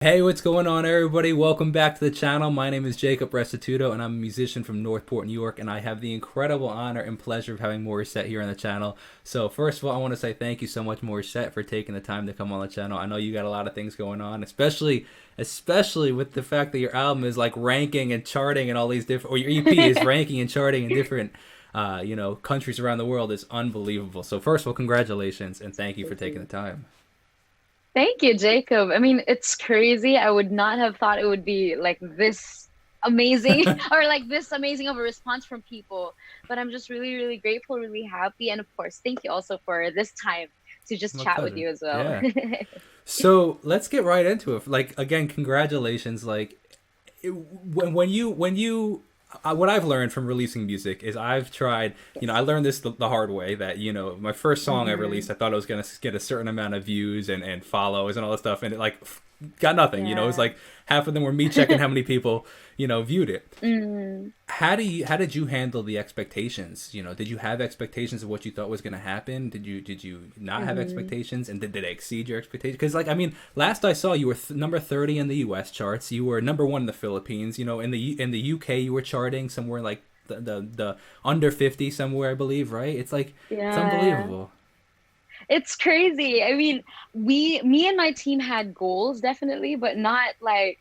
Hey, what's going on, everybody? Welcome back to the channel. My name is Jacob Restituto, and I'm a musician from Northport, New York, and I have the incredible honor and pleasure of having Morissette here on the channel. So, first of all, I want to say thank you so much, Morissette, for taking the time to come on the channel. I know you got a lot of things going on, especially with the fact that your album is like ranking and charting and all these different, or your EP is ranking and charting in different, countries around the world is unbelievable. So, first of all, congratulations and thank you for Thank taking the you. time. Thank you, Jacob. I mean, it's crazy. I would not have thought it would be like this amazing or like this amazing of a response from people. But I'm just really, really grateful, really happy. And of course, thank you also for this time to just My chat with pleasure. you as well. Yeah. So let's get right into it. Like again, congratulations. What I've learned from releasing music is I've tried. I Yes. learned this the hard way. That my first song I Hmm. released, I thought I was gonna get a certain amount of views and follows and all that stuff, and it like got nothing. It was Yeah. like half of them were me checking how many people viewed it. Mm, How did you handle the expectations? Did you have expectations of what you thought was going to happen? Did you not have hmm. expectations, and did they exceed your expectations? Because like I mean, last I saw, you were number 30 in the U.S. charts. You were number one in the Philippines. In the U.K. you were charting somewhere like the under 50 somewhere, I believe. Right? It's Yeah. unbelievable. It's crazy. I mean, me and my team had goals definitely, but not like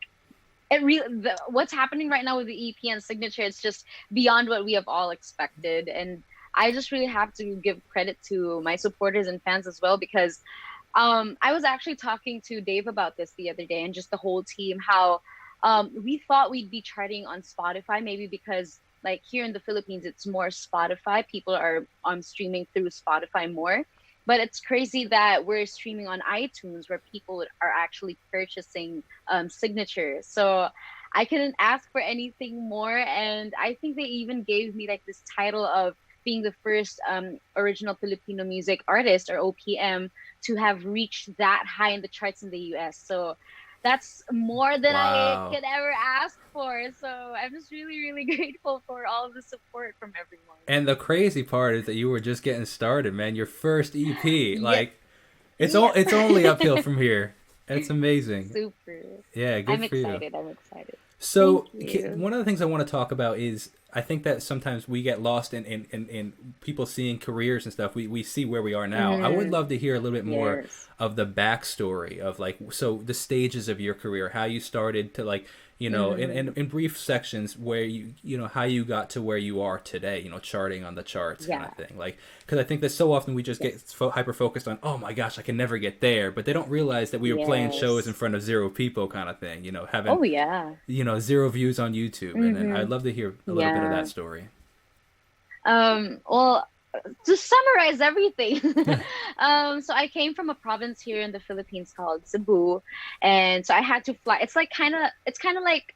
it really what's happening right now with the EP and signature, it's just beyond what we have all expected. And I just really have to give credit to my supporters and fans as well because I was actually talking to Dave about this the other day and just the whole team how we thought we'd be charting on Spotify maybe because like here in the Philippines it's more Spotify, people are streaming through Spotify more, but it's crazy that we're streaming on iTunes where people are actually purchasing signatures. So I couldn't ask for anything more. And I think they even gave me like this title of being the first original Filipino music artist or OPM to have reached that high in the charts in the US. So that's more than I Wow. could ever ask for. So I'm just really, really grateful for all of the support from everyone. And the crazy part is that you were just getting started, man. Your first EP, Yes. like Yes. it's only uphill from here. It's amazing. Super. Yeah, good I'm for you. excited. I'm excited. Thank So you. one of the things I want to talk about is I think that sometimes we get lost in people seeing careers and stuff. We see where we are now. I would Mm, love to hear a little bit more yes. of the backstory of like so the stages of your career, how you started to like Mm, in brief sections where how you got to where you are today, charting on the charts kind of yeah. thing. Like because I think that so often we just get Yes. hyper focused on, oh my gosh, I can never get there, but they don't realize that we were playing shows in Yes. front of zero people kind of thing, having Oh, yeah. zero views on YouTube, and I'd Mm-hmm. love to hear a little bit of that Yeah. story. Well, to summarize everything, so I came from a province here in the Philippines called Cebu, and so I had to fly. It's kind of like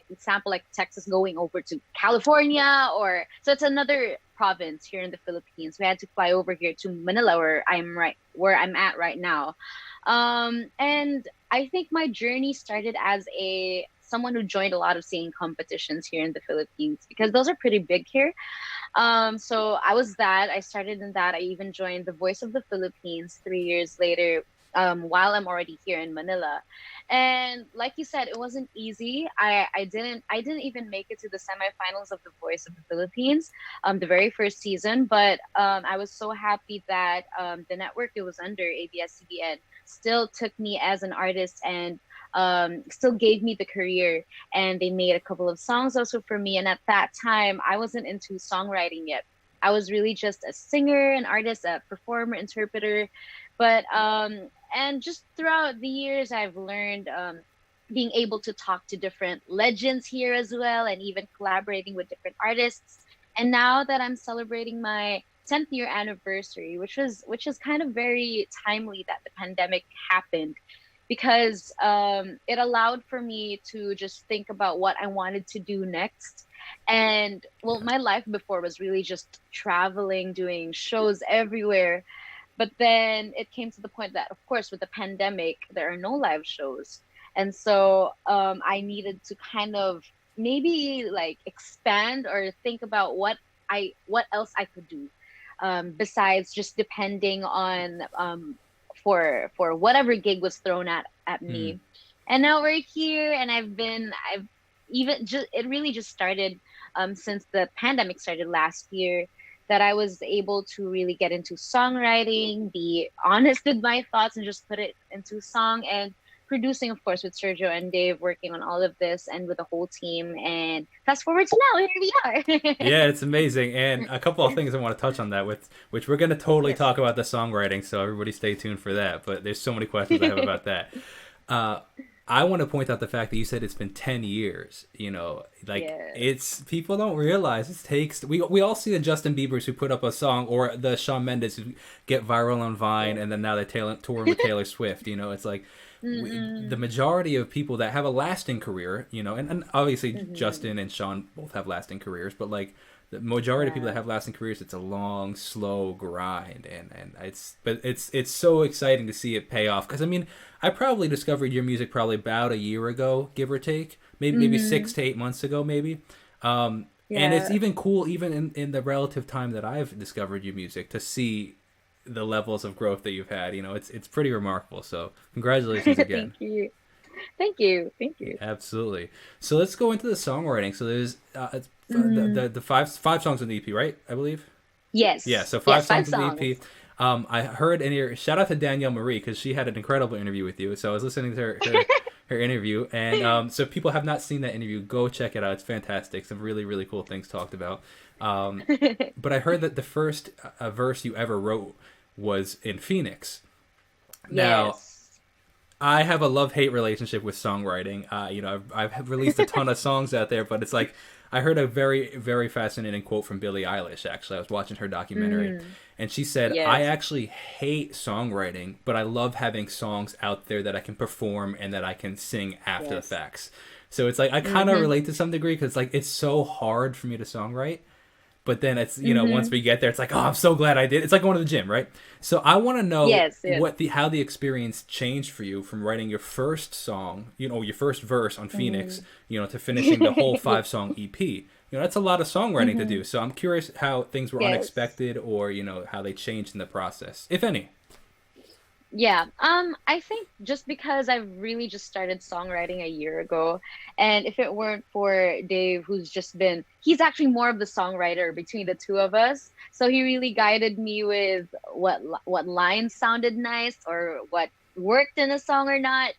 example, like Texas going over to California, or so it's another province here in the Philippines. We had to fly over here to Manila, where I'm at right now. And I think my journey started as a someone who joined a lot of singing competitions here in the Philippines because those are pretty big here. So I was that. I started in that. I even joined the Voice of the Philippines 3 years later, while I'm already here in Manila. And like you said, it wasn't easy. I didn't even make it to the semifinals of the Voice of the Philippines, the very first season. But I was so happy that the network it was under, ABS-CBN, still took me as an artist and still gave me the career, and they made a couple of songs also for me. And at that time, I wasn't into songwriting yet. I was really just a singer, an artist, a performer, interpreter. But and just throughout the years, I've learned being able to talk to different legends here as well, and even collaborating with different artists. And now that I'm celebrating my 10th year anniversary, which is kind of very timely that the pandemic happened because it allowed for me to just think about what I wanted to do next. And well, Yeah. my life before was really just traveling, doing shows everywhere. But then it came to the point that, of course, with the pandemic, there are no live shows. And so I needed to kind of maybe like expand or think about what else I could do besides just depending on for whatever gig was thrown at Hmm. me. And now we're here, and I've even just, it really just started since the pandemic started last year, that I was able to really get into songwriting, be honest with my thoughts, and just put it into song, and producing, of course, with Sergio and Dave, working on all of this and with the whole team. And fast forward to now, here we are. Yeah, it's amazing. And a couple of things I want to touch on that with, which we're going to totally Yes. talk about the songwriting. So everybody stay tuned for that. But there's so many questions I have about that. Uh, I want to point out the fact that you said it's been 10 years. You know, like Yes. it's people don't realize it takes. We all see the Justin Biebers who put up a song, or the Shawn Mendes who get viral on Vine, Yes. and then now they're touring with Taylor Swift. You know, it's like the Mm-mm. majority of people that have a lasting career, you know, and obviously Mm-hmm. Justin and Sean both have lasting careers, but like the majority of people that Yeah. have lasting careers, it's a long, slow grind, and it's so exciting to see it pay off. Because I mean, I probably discovered your music probably about a year ago, give or take, maybe Mm-hmm. 6 to 8 months ago, maybe. And it's Yeah. even cool, even in the relative time that I've discovered your music, to see the levels of growth that you've had. You know, it's pretty remarkable. So congratulations again. Thank you. Thank you. Thank Yeah, you. absolutely. So let's go into the songwriting. So there's Mm. the five songs in the EP, right? I believe. Yeah. Yes. So five Yes, five songs in the songs. EP. I heard in your shout out to Danielle Marie because she had an incredible interview with you. So I was listening to her interview, and so if people have not seen that interview, go check it out. It's fantastic. Some really cool things talked about. Um, but I heard that the first verse you ever wrote was in Phoenix. Now, Yes. I have a love-hate relationship with songwriting. You know, I've released a ton of songs out there, but it's like I heard a very fascinating quote from Billie Eilish. Actually, I was watching her documentary, Mm. and she said, "I Yes. actually hate songwriting, but I love having songs out there that I can perform and that I can sing after the Yes. facts." So it's like I kind of Mm-hmm. relate to some degree because like it's so hard for me to songwrite, but then it's, you know, once Mm-hmm. we get there, it's like, oh, I'm so glad I did. It's like going to the gym, right? So I want to know Yes. Yes. how the experience changed for you from writing your first song, you know, your first verse on Phoenix, Mm. you know, to finishing the whole Yeah. 5 song EP. You know, that's a lot of songwriting to Mm-hmm. do. So I'm curious how things were Yes. unexpected, or you know how they changed in the process, if any. Yeah. I think just because I've really just started songwriting a year ago, and if it weren't for Dave, he's actually more of the songwriter between the two of us. So he really guided me with what lines sounded nice or what worked in a song or not.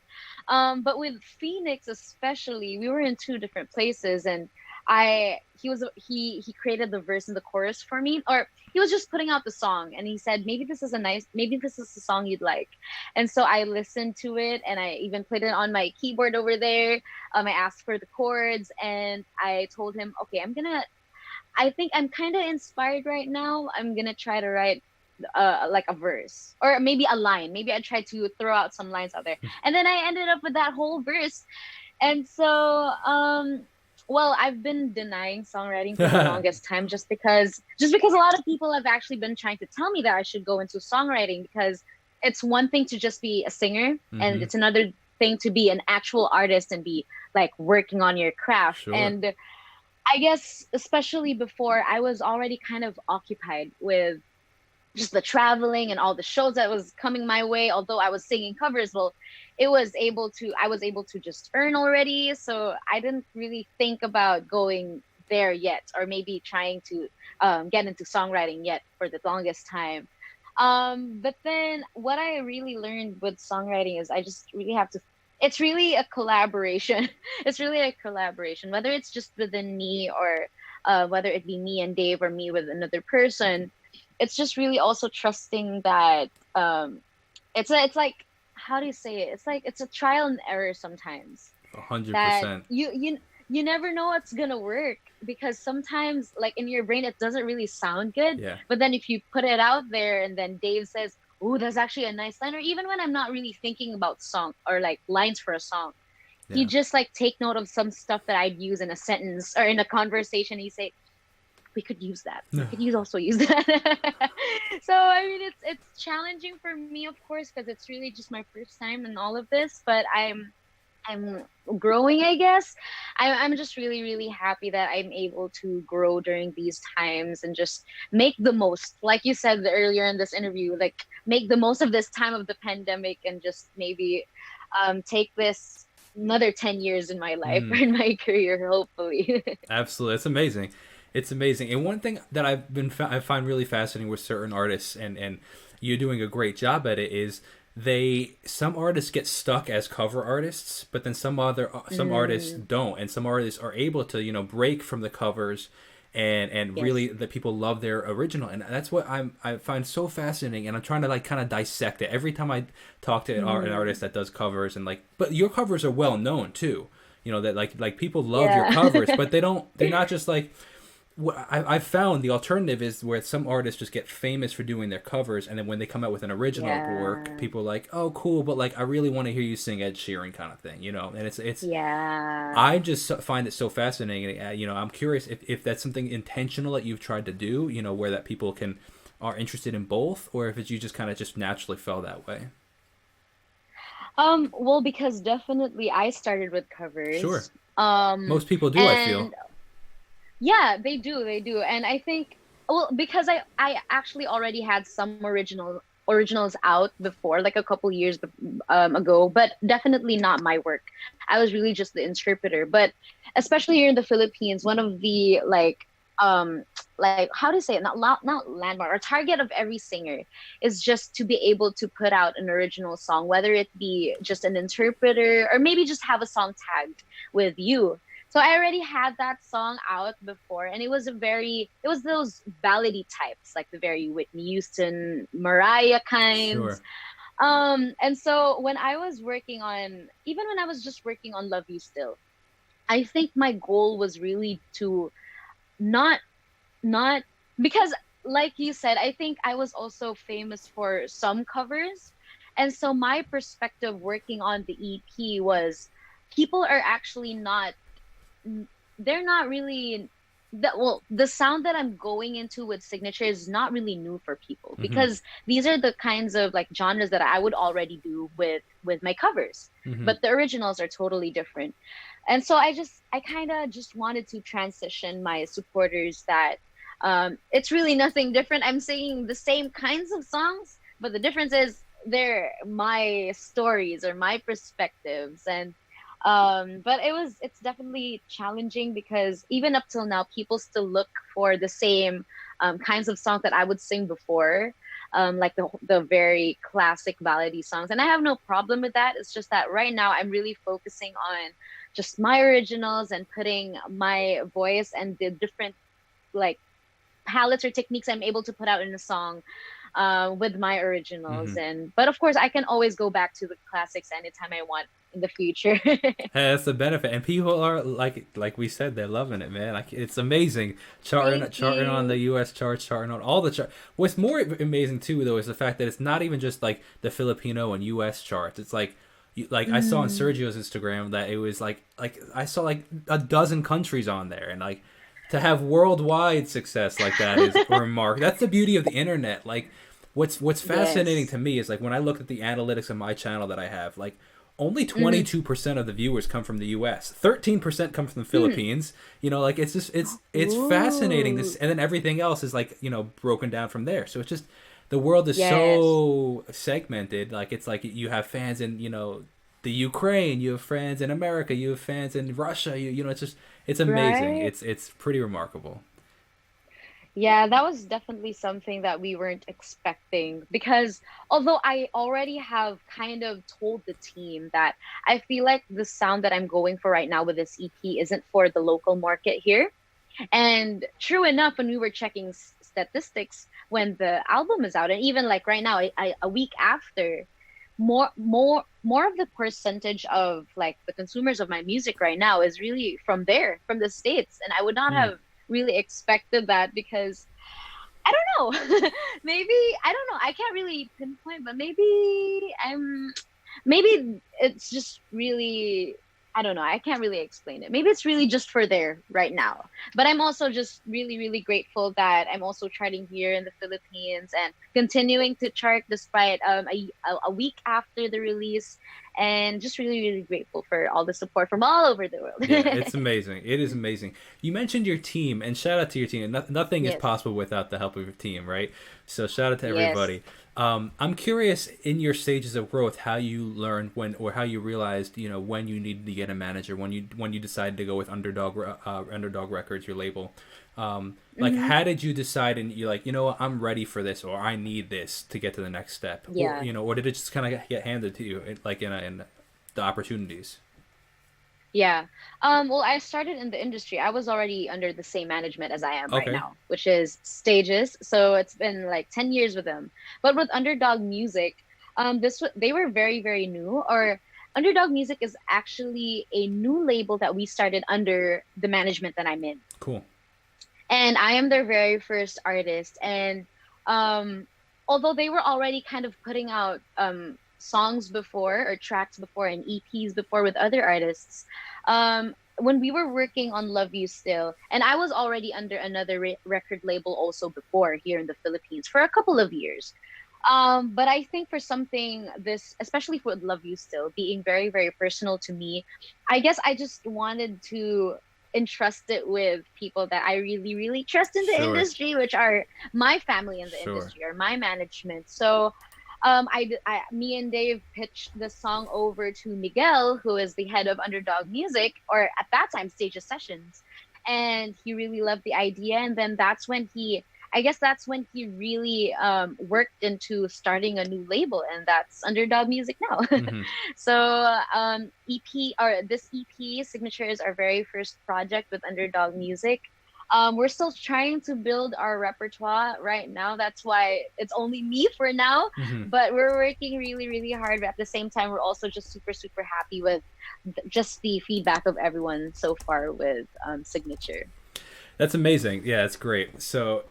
But with Phoenix especially, we were in two different places, and he created the verse and the chorus for me, or he was just putting out the song, and he said maybe this is the song you'd like. And so I listened to it, and I even played it on my keyboard over there. I asked for the chords, and I told him, okay, I think I'm kind of inspired right now. I'm gonna try to write like a verse or maybe a line. Maybe I tried to throw out some lines out there, and then I ended up with that whole verse. And so, well, I've been denying songwriting for the longest time, just because a lot of people have actually been trying to tell me that I should go into songwriting, because it's one thing to just be a singer, and Mm-hmm. it's another thing to be an actual artist and be like working on your craft. Sure. And I guess especially before, I was already kind of occupied with just the traveling and all the shows that was coming my way. Although I was singing covers, well, I was able to just earn already, so I didn't really think about going there yet, or maybe trying to get into songwriting yet for the longest time. But then what I really learned with songwriting is I just really have to, it's really a collaboration. It's really a collaboration, whether it's just within me, or whether it be me and Dave, or me with another person. It's just really also trusting that it's like, how do you say it? It's like it's a trial and error sometimes, a hundred that percent. you never know what's gonna work, because sometimes like in your brain it doesn't really sound good, Yeah. but then if you put it out there and then Dave says, oh, that's actually a nice line, or even when I'm not really thinking about song or like lines for a song, he Yeah. just like take note of some stuff that I'd use in a sentence or in a conversation. He say, we could use that. We could use also use that. So I mean, it's challenging for me, of course, because it's really just my first time in all of this. But I'm growing, I guess. I'm just really happy that I'm able to grow during these times and just make the most, like you said earlier in this interview, like make the most of this time of the pandemic, and just maybe take this. another 10 years in my life or Mm. in my career, hopefully. Absolutely, it's amazing. It's amazing. And one thing that I find really fascinating with certain artists, and you're doing a great job at it, is some artists get stuck as cover artists, but then some artists Mm, don't, and some artists are able to break from the covers, and yes. really that people love their original, and that's what I find so fascinating, and I'm trying to like kind of dissect it every time I talk to an Mm, artist that does covers, and like, but your covers are well known too, that like people love your yeah. covers, but they're not just like I've found the alternative is where some artists just get famous for doing their covers, and then when they come out with an original work, Yeah. people are like, oh, cool, but like I really want to hear you sing Ed Sheeran kind of thing, and it's Yeah. I just find it so fascinating. I'm curious if that's something intentional that you've tried to do, where that people are interested in both, or if it's you just kind of just naturally fell that way. Well, because definitely I started with Sure, covers. most people do. I feel. And yeah, they do. And I think, well, because I actually already had some originals out before, like a couple years ago, but definitely not my work. I was really just the interpreter. But especially here in the Philippines, one of the um like how to say it, not landmark or target of every singer is just to be able to put out an original song, whether it be just an interpreter or maybe just have a song tagged with you. So I already had that song out before, and it was those ballady types, like the very Whitney Houston, Mariah kinds. Sure. And so when I was working on, even when I was just working on Love You Still, I think my goal was really to not not because, like you said, I think I was also famous for some covers. And so my perspective working on the EP was people are actually not, they're not really that, well, the sound that I'm going into with Signature is not really new for people Mm-hmm. because these are the kinds of like genres that I would already do with my covers, Mm-hmm. but the originals are totally different. And so I kind of just wanted to transition my supporters that it's really nothing different. I'm singing the same kinds of songs, but the difference is they're my stories or my perspectives. And but it's definitely challenging because even up till now people still look for the same kinds of songs that I would sing before, like the very classic ballady songs, and I have no problem with that. It's just that right now I'm really focusing on just my originals and putting my voice and the different like palettes or techniques I'm able to put out in a song with my Mm-hmm. originals. And but of course I can always go back to the classics anytime I want in the future. Hey, that's the benefit, and people are like we said, they're loving it, man. Like it's amazing, Thank charting on the you. U.S. charts, charting on all the chart. What's more amazing too, though, is the fact that it's not even just like the Filipino and U.S. charts. It's like, like I saw on Mm, Sergio's Instagram that it was like I saw like a dozen countries on there, and like to have worldwide success like that is remarkable. That's the beauty of the internet. Like what's fascinating yes. to me is like when I look at the analytics of my channel that I have, like only Mm, 22% of the viewers come from the US. 13% come from the mm. Philippines. Like it's just it's fascinating this, Ooh. and then everything else is like, broken down from there. So it's just the world is Yes. so segmented. Like it's like you have fans in, the Ukraine, you have fans in America, you have fans in Russia. It's just it's amazing. Right? It's pretty remarkable. Yeah, that was definitely something that we weren't expecting because although I already have kind of told the team that I feel like the sound that I'm going for right now with this EP isn't for the local market here. And true enough, when we were checking statistics when the album is out, and even like right now, a week after, more of the percentage of like the consumers of my music right now is really from there, from the States. And I would not Hmm. have really expected that because I don't know. Maybe I don't know. I can't really pinpoint, but maybe it's just really, I don't know. I can't really explain it. Maybe it's really just for there right now. But I'm also just really, really grateful that I'm also charting here in the Philippines and continuing to chart despite a week after the release. and just really, really grateful for all the support from all over the world. Yeah, it's amazing. It is amazing. You mentioned your team, and shout out to your team. Nothing is Yes. possible without the help of your team, right? So shout out to Yes. everybody. I'm curious in your stages of growth how you learned when, or how you realized, when you needed to get a manager, when you decided to go with Underdog Records, your label. Like, Hmm. how did you decide, and you're like, you know what, I'm ready for this, or I need this to get to the next step, or Yeah. or did it just kind of get handed to you, like in the opportunities? Yeah. Well, I started in the industry. I was already under the same management as I am right Okay, now, which is Stages. So it's been like 10 years with them. But with Underdog Music, they were very, very new. Or Underdog Music is actually a new label that we started under the management that I'm in. cool. And I am their very first artist. And um, although they were already kind of putting out songs before, or tracks before, and EPs before with other artists, when we were working on Love You Still, and I was already under another record label also before here in the Philippines for a couple of years. But I think for something this, especially for Love You Still, being very, very personal to me, I guess I just wanted to entrust it with people that I really, really trust in the Sure, industry, which are my family in the sure. industry or my management. So me and Dave pitched the song over to Miguel, who is the head of Underdog Music, or at that time, Stages Sessions, and he really loved the idea. And then I guess that's when he really worked into starting a new label, and that's Underdog Music now. Hmm. So EP, or this EP signature, is our very first project with Underdog Music. We're still trying to build our repertoire right now. That's why it's only me for now, Hmm. but we're working really, really hard. But at the same time, we're also just super, super happy with just the feedback of everyone so far with Signature. That's amazing. Yeah, it's great. So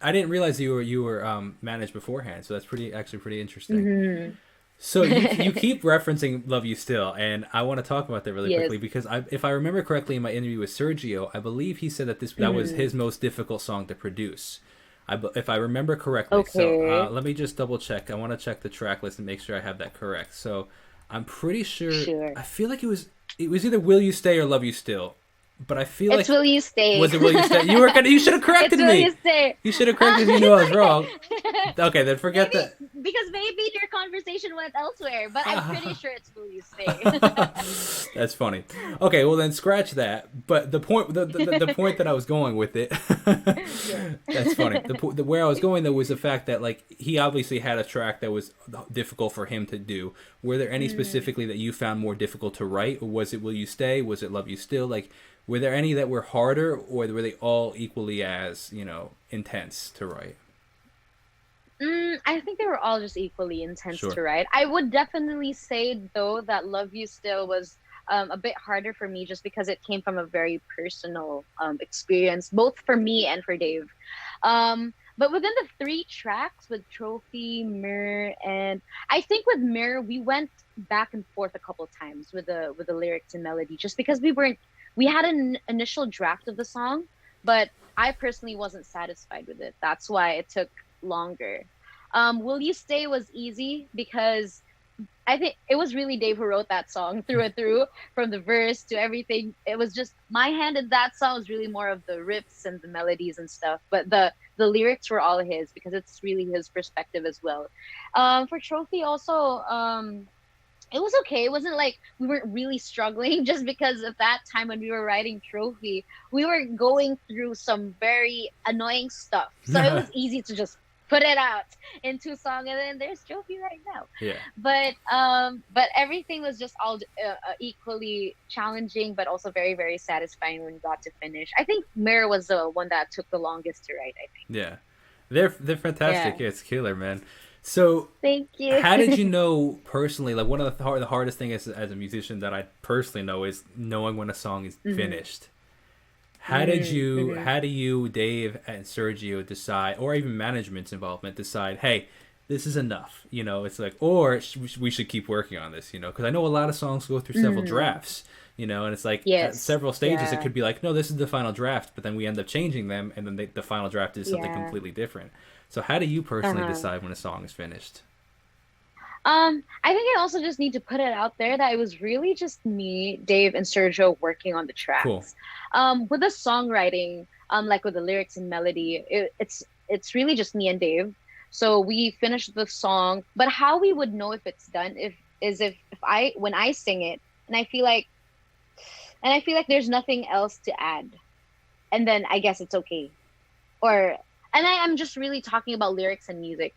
I didn't realize you were managed beforehand. So that's actually pretty interesting. Hmm. So you keep referencing "Love You Still," and I want to talk about that really Yes. quickly because if I remember correctly in my interview with Sergio, I believe he said that was Hmm. his most difficult song to produce. If I remember correctly. So Okay. let me just double check. I want to check the track list and make sure I have that correct. So I'm pretty sure. Sure. I feel like it was either "Will You Stay" or "Love You Still," but I feel It's like Will You Stay. was it "Will You Stay"? You should have It's corrected Will You me. Stay. You should have corrected me. You knew I was wrong. Okay, then forget Maybe that. because maybe your conversation went elsewhere, but I'm pretty sure it's Will You Stay. That's funny. Okay, well then scratch that. But the point that I was going with it, Yeah. that's funny. Where I was going though was the fact that like he obviously had a track that was difficult for him to do. Were there any Mm. specifically that you found more difficult to write, or was it "Will You Stay"? Was it "Love You Still"? Like, were there any that were harder, or were they all equally as intense to write? I think they were all just equally intense Sure. to write. I would definitely say though that Love You Still was a bit harder for me just because it came from a very personal experience, both for me and for Dave. But within the three tracks with Trophy, Mirror, and I think with Mirror, we went back and forth a couple times with the lyrics and melody, just because we had an initial draft of the song, but I personally wasn't satisfied with it. That's why it took longer. Will You Stay was easy because I think it was really Dave who wrote that song through and through, from the verse to everything. It was just my hand in that song was really more of the riffs and the melodies and stuff. But the lyrics were all his because it's really his perspective as well. For Trophy also, it was okay. It wasn't like we weren't really struggling just because of that time when we were writing Trophy. We were going through some very annoying stuff. So it was easy to just put it out in two songs, and then there's Trophy right now. Yeah. But everything was just all equally challenging, but also very, very satisfying when we got to finish. I think Mirror was the one that took the longest to write, I think. Yeah. They're fantastic. Yeah. Yeah, it's killer, man. So Thank you. how did you know personally? Like one of the hardest thing as a musician that I personally know is knowing when a song is Hmm. finished. How Hmm. do you, Dave and Sergio decide, or even management's involvement decide, hey, this is enough? It's like, or we should keep working on this. Because I know a lot of songs go through several Hmm. drafts. And it's like at Yes. several stages it Yeah. could be like, no, this is the final draft, but then we end up changing them, and then the final draft is something Yeah. completely different. So how do you personally Uh-huh. decide when a song is finished? I think I also just need to put it out there that it was really just me, Dave, and Sergio working on the Cool. tracks. With the songwriting, like with the lyrics and melody, it's really just me and Dave. So we finished the song, but how we would know if it's done if I when I sing it and I feel like there's nothing else to add, and then I guess it's okay. Or and I'm just really talking about lyrics and music.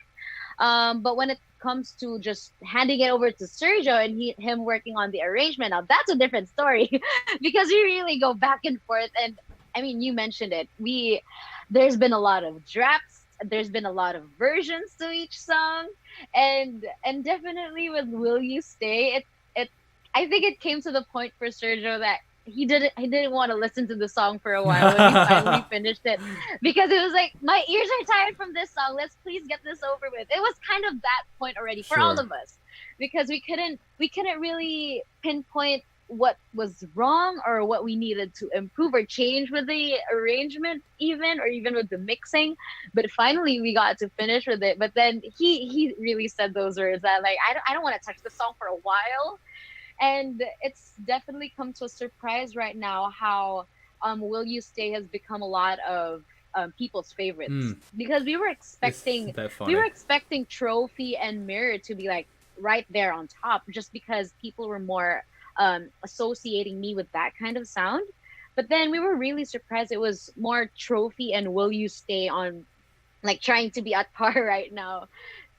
But when it comes to just handing it over to Sergio and him working on the arrangement, now that's a different story because we really go back and forth. And I mean, you mentioned it. There's been a lot of drafts. There's been a lot of versions to each song, and definitely with "Will You Stay," it I think it came to the point for Sergio that he didn't want to listen to the song for a while when we finally finished it because it was like my ears are tired from this song. Let's please get this over with. It was kind of that point already for all Sure. of us because we couldn't really pinpoint what was wrong or what we needed to improve or change with the arrangement even or even with the mixing, but finally we got to finish with it. But then he really said those words that like I don't want to touch the song for a while, and it's definitely come to a surprise right now how "Will You Stay" has become a lot of people's favorites Mm, because it's that we were funny. expecting Trophy and Mirror to be like right there on top just because people were more associating me with that kind of sound. But then we were really surprised it was more Trophy and Will You Stay on like trying to be at par right now.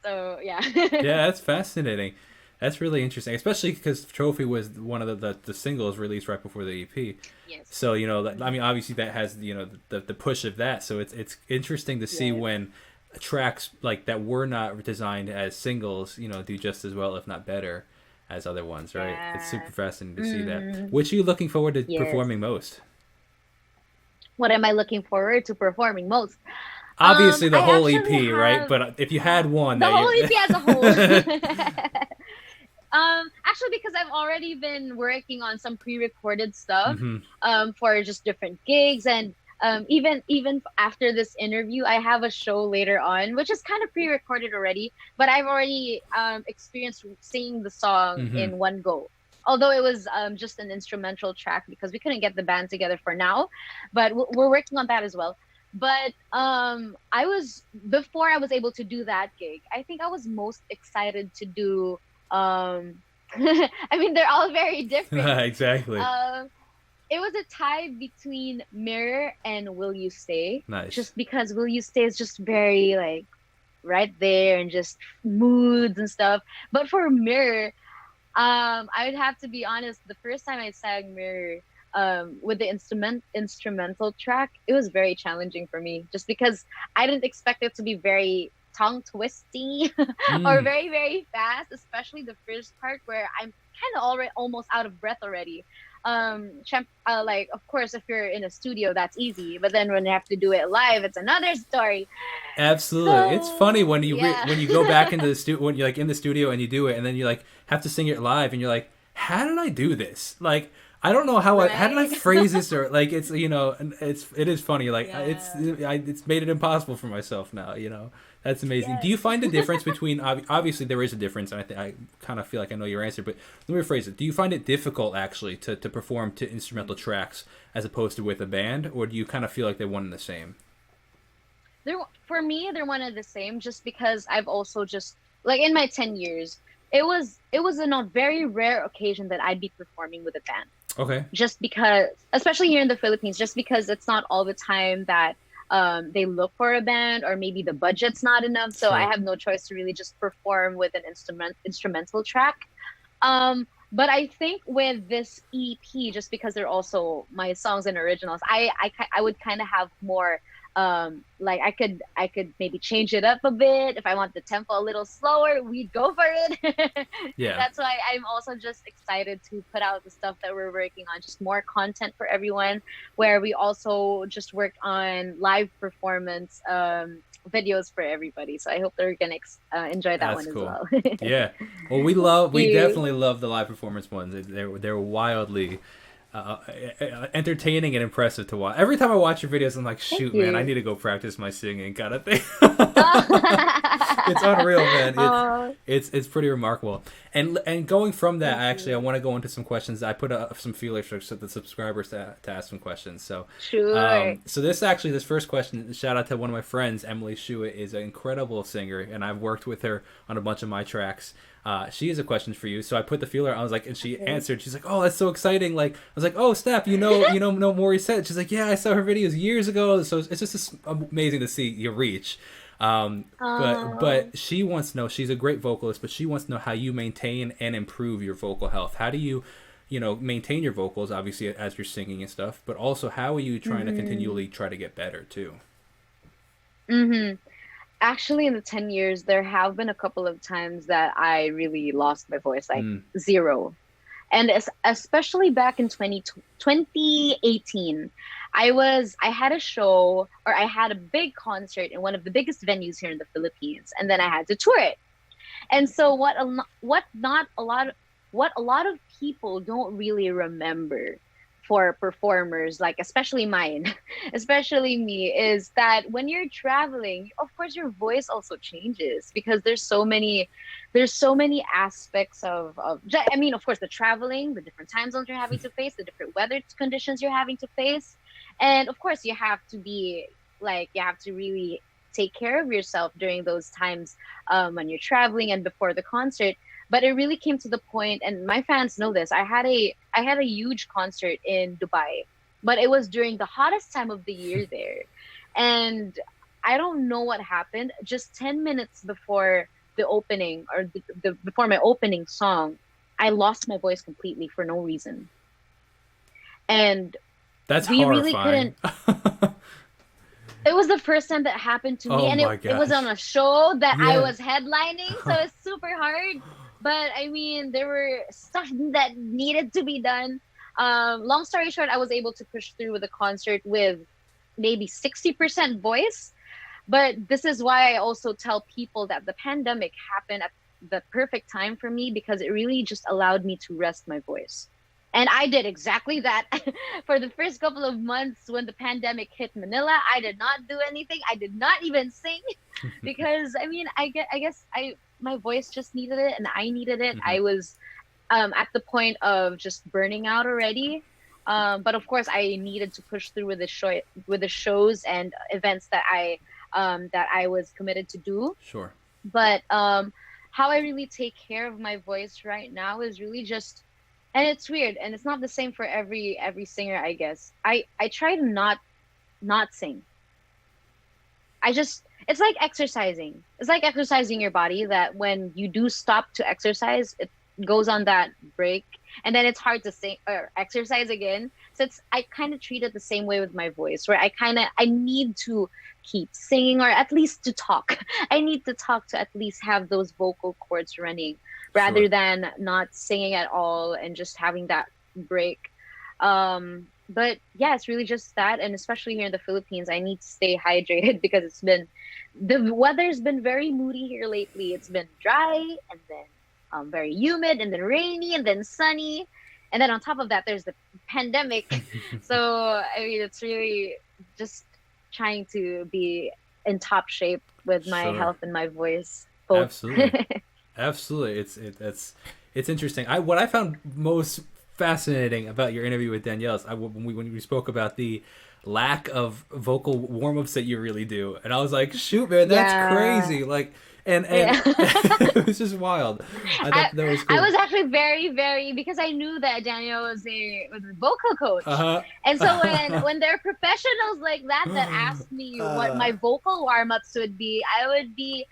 So yeah. Yeah, that's fascinating. That's really interesting, especially because Trophy was one of the singles released right before the EP. Yes. So I Mhm. mean, obviously that has the push of that. So it's interesting to see Yes. when tracks like that were not designed as singles, do just as well, if not better, as other ones. Right? It's super Yeah. fascinating to see that. Mm, Which are you looking forward to yes. performing most? What am I looking forward to performing most? Obviously, the I whole actually EP, right? have But if you had one the that whole you, EP as a whole. Actually, because I've already been working on some pre-recorded stuff, hmm for just different gigs, and even after this interview, I have a show later on, which is kind of pre-recorded already, but I've already experienced singing the song hmm in one go. Although it was just an instrumental track because we couldn't get the band together for now, but we're working on that as well. But I was before I was able to do that gig, I think I was most excited to do I mean they're all very different. exactly. Um it was a tie between Mirror and Will You Stay, Nice. just because Will You Stay is just very like right there and just moods and stuff. But for Mirror, I would have to be honest, the first time I sang Mirror with the instrumental track, it was very challenging for me just because I didn't expect it to be very tongue twisty or Mm. very very fast, especially the first part where I'm kind of already almost out of breath already. Like of course if you're in a studio that's easy, but then when you have to do it live it's another story. Absolutely, it's funny So yeah. when you go back into the when you're like in the studio and you do it, and then you like have to sing it live, and you're like, how did I do this? Like, I don't know how did I Right. phrase this, or like it's and it is funny. Like Yeah. it's made it impossible for myself now. That's amazing. Do Yes. you find a difference between obviously there is a difference, and I kind of feel like I know your answer, but let me rephrase it. Do you find it difficult actually to perform to instrumental tracks as opposed to with a band, or do you kind of feel like they're one and the same? They're for me they're one of the same just because I've also just like in my 10 years it was in a very rare occasion that I'd be performing with a band, Okay. just because especially here in the Philippines, just because it's not all the time that they look for a band or maybe the budget's not enough, so I Sure. have no choice to really just perform with an instrumental track. But I think with this EP, just because they're also my songs and originals, I would kind of have more like I could maybe change it up a bit if I want the tempo a little slower, we'd go for it. Yeah. That's why I'm also just excited to put out the stuff that we're working on, just more content for everyone, where we also just worked on live performance videos for everybody. So I hope they're gonna enjoy that That's one as cool. well. Yeah. Well, Thank we you. definitely love the live performance ones. They're wildly entertaining and impressive to watch. Every time I watch your videos, I'm like, Thank shoot, man, I you. need to go practice my singing, kind of thing. It's unreal, man. Oh, It's pretty remarkable. And going from that, thank actually, I you. want to go into some questions. I put some feelers for the subscribers to ask some questions. So, Sure. so this first question, shout out to one of my friends, Emily Shuett, is an incredible singer, and I've worked with her on a bunch of my tracks. She has a question for you. So I put the feeler. I was like, and she Okay. answered. She's like, "Oh, that's so exciting!" Like I was like, "Oh, snap! Know Morissette." She's like, "Yeah, I saw her videos years ago." So it's just amazing to see your reach. But Um, she wants to know. She's a great vocalist, but she wants to know how you maintain and improve your vocal health. How do you, maintain your vocals, obviously as you're singing and stuff, but also how are you trying to mhm. continually try to get better too? Mhm. Actually, in the 10 years, there have been a couple of times that I really lost my voice, like Mm, zero. And especially back in 2018, I had a show, or I had a big concert in one of the biggest venues here in the Philippines, and then I had to tour it. And so what not a lot of what a lot of people don't really remember for performers, like especially mine, especially me, is that when you're traveling, of course your voice also changes because there's so many aspects I mean, of course, the traveling, the different time zones you're having to face, the different weather conditions you're having to face. And of course you have to really take care of yourself during those times, when you're traveling and before the concert. But it really came to the point, and my fans know this. I had a huge concert in Dubai, but it was during the hottest time of the year there, and I don't know what happened. Just 10 minutes before the opening, or before my opening song, I lost my voice completely for no reason, and that's we really horrifying. couldn't. It was the first time that happened to me, Oh and my it was on gosh. a show that I Yeah. was headlining, so it's super hard. But I mean, there were stuff that needed to be done. Long story short, I was able to push through with the concert with maybe 60% voice. But this is why I also tell people that the pandemic happened at the perfect time for me, because it really just allowed me to rest my voice. And I did exactly that. For the first couple of months when the pandemic hit Manila, I did not do anything. I did not even sing because I mean, I guess I my voice just needed it, and I needed it. Mhm. I was at the point of just burning out already. But of course, I needed to push through with the shows and events that I was committed to do. Sure. But how I really take care of my voice right now is really just, and it's weird, and it's not the same for every singer, I guess. I try to not sing. I just It's like exercising. It's like exercising your body, that when you do stop to exercise, it goes on that break, and then it's hard to sing or exercise again. So I kind of treat it the same way with my voice, where I need to keep singing, or at least to talk. I need to talk to at least have those vocal cords running, rather Sure. than not singing at all and just having that break. But yeah, it's really just that, and especially here in the Philippines, I need to stay hydrated because the weather's been very moody here lately. It's been dry, and then very humid, and then rainy, and then sunny, and then on top of that, there's the pandemic. So I mean, it's really just trying to be in top shape with my Sure. health and my voice both. Absolutely. Absolutely. It's interesting. What I found most fascinating about your interview with Danielle is when we spoke about the lack of vocal warm-ups that you really do, and I was like, shoot, man, that's Yeah. crazy. Like, and Yeah. it was just wild. I I thought that was I cool. was actually very, very, because I knew that Daniel was a vocal coach. And so Uh-huh. when there are professionals like that asked me what uh, my vocal warm-ups would be, I would be,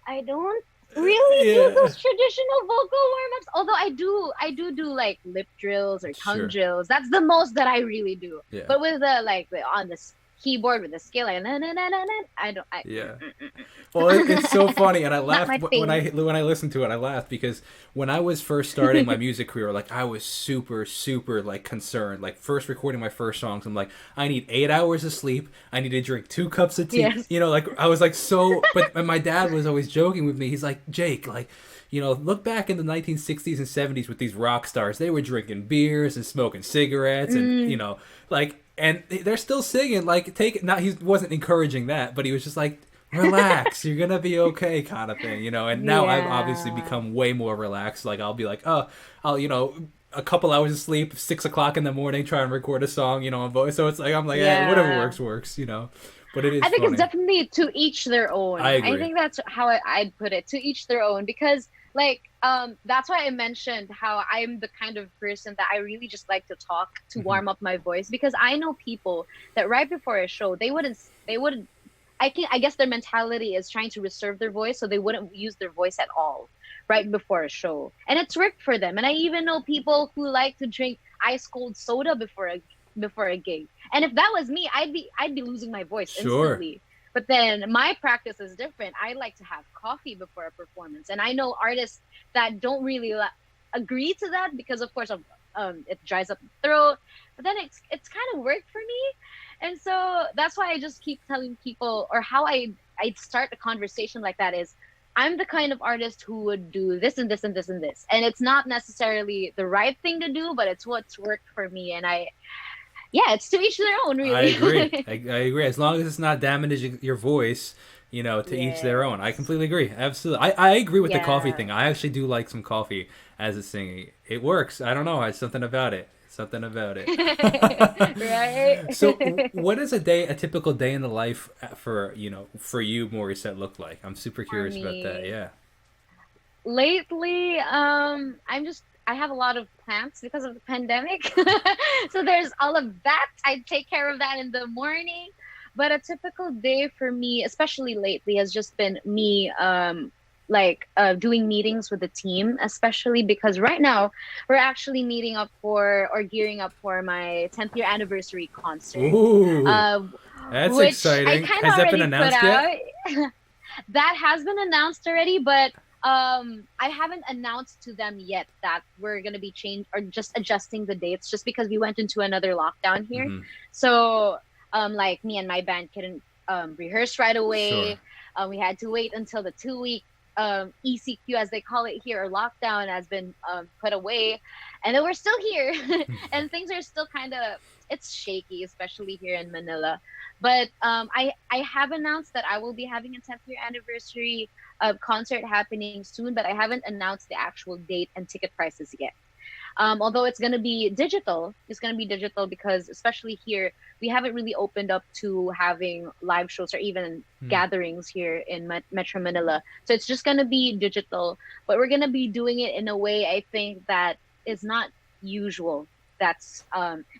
I don't really do yeah. those traditional vocal warm-ups. Although I do like lip drills or tongue Sure. drills. That's the most that I really do. Yeah. But with on the keyboard with the scale, like na na na na na, I don't I Yeah. Well, it's so mm-mm. funny, and I Not laughed my when thing. I listened to it. I laughed because when I was first starting my music career, like I was super like concerned. Like first recording my first songs, I'm like, I need 8 hours of sleep. I need to drink 2 cups of tea. Yes. Like I was like so. But and my dad was always joking with me. He's like, Jake, like. Look back in the 1960s and 70s with these rock stars. They were drinking beers and smoking cigarettes, and Mm, like, and they're still singing. Like, take it. Not he wasn't encouraging that, but he was just like, relax, you're gonna be okay, kind of thing, you know. And now I've obviously Yeah. become way more relaxed. Like I'll be like, oh, I'll, you know, a couple hours of sleep, 6 o'clock in the morning, try and record a song, you know, on voice. So it's like I'm like, whatever Yeah. works, works, you know. But it I is think it's funny. definitely to each their I own. I agree. think that's how I'd put it, to each their own, because like that's why I mentioned how I'm the kind of person that I really just like to talk to Hmm. warm up my voice, because I know people that right before a show they wouldn't I guess their mentality is trying to reserve their voice, so they wouldn't use their voice at all right before a show. And it's worked for them. And I even know people who like to drink ice cold soda before a gig. And if that was me, I'd be losing my voice Sure. instantly. But then my practice is different. I like to have coffee before a performance. And I know artists that don't really agree to that because of course of it dries up the throat. But then it's kind of worked for me, and so that's why I just keep telling people, or how I'd start a conversation like that is, I'm the kind of artist who would do this and this and this and this. And it's not necessarily the right thing to do, but it's what's worked for me. And yeah, it's to each their own, I really. agree. I agree. As long as it's not damaging your voice, you know, to each their own. I Yes. completely agree. Absolutely. I agree with the coffee Yeah. thing. I actually do like some coffee as a singing. It works. I don't know. It's something about it. Something about it. Right? So, what is a typical day in the life for, you know, for you, Morissette, look like? I'm super For curious about that. me, Yeah. lately, I have a lot of plants because of the pandemic. So there's all of that. I take care of that in the morning. But a typical day for me, especially lately, has just been me doing meetings with the team, especially because right now we're actually meeting up for, or gearing up for, my 10th year anniversary concert. Ooh, Uh, that's which I exciting. kind of Has that been already put announced out. yet? That has been announced already, but I haven't announced to them yet that we're gonna be changed or just adjusting the dates, just because we went into another lockdown here. Hmm. So like me and my band couldn't rehearse right Sure. away. We had to wait until the 2 week ECQ, as they call it here, or lockdown, has been put away, and then we're still here, and things are still kind of, it's shaky, especially here in Manila. But I have announced that I will be having a 10th year anniversary concert happening soon, but I haven't announced the actual date and ticket prices yet. Although it's going to be digital, because especially here, we haven't really opened up to having live shows or even Hmm. gatherings here in Metro Manila. So it's just going to be digital, but we're going to be doing it in a way, I think, that is not usual. It's